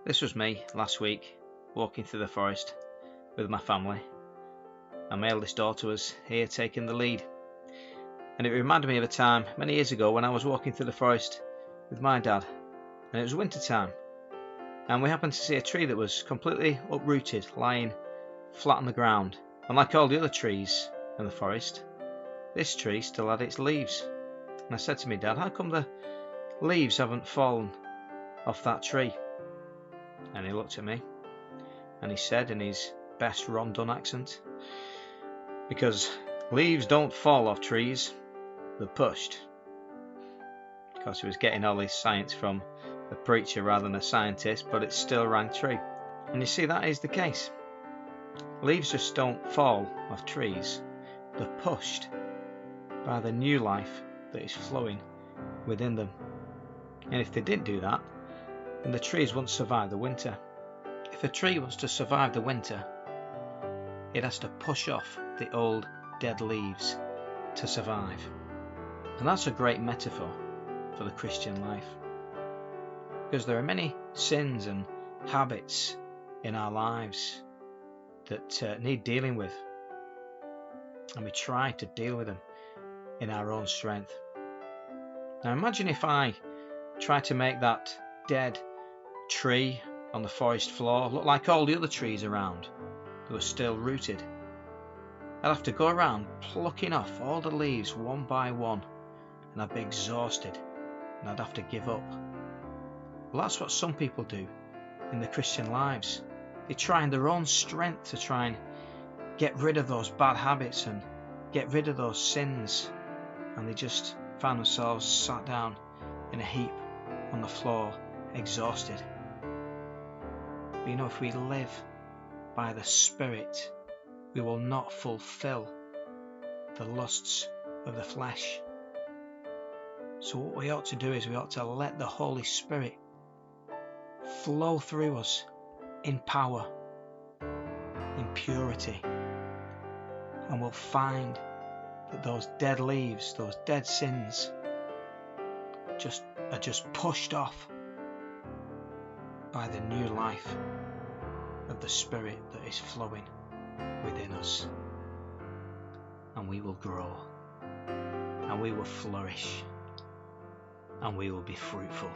This was me last week, walking through the forest with my family, and my eldest daughter was here taking the lead. And it reminded me of a time many years ago when I was walking through the forest with my dad, and it was winter time, and we happened to see a tree that was completely uprooted, lying flat on the ground. And like all the other trees in the forest, this tree still had its leaves. And I said to my dad, how come the leaves haven't fallen off that tree? And he looked at me and he said in his best Ron Dunn accent, because leaves don't fall off trees, they're pushed. Of course, he was getting all his science from a preacher rather than a scientist, but it still rang true. And you see, that is the case. Leaves just don't fall off trees, they're pushed by the new life that is flowing within them. And if they didn't do that, then the trees won't survive the winter. If a tree wants to survive the winter, it has to push off the old dead leaves to survive. And that's a great metaphor for the Christian life, because there are many sins and habits in our lives that need dealing with, and we try to deal with them in our own strength. Now imagine if I tried to make that dead tree on the forest floor look like all the other trees around that were still rooted. I'd have to go around plucking off all the leaves one by one, and I'd be exhausted and I'd have to give up. Well, that's what some people do in their Christian lives. They try in their own strength to try and get rid of those bad habits and get rid of those sins, and they just find themselves sat down in a heap on the floor, exhausted. But you know, if we live by the Spirit, we will not fulfill the lusts of the flesh. So what we ought to do is we ought to let the Holy Spirit flow through us in power, in purity, and we'll find that those dead leaves, those dead sins are just pushed off by the new life of the Spirit that is flowing within us, and we will grow, and we will flourish, and we will be fruitful.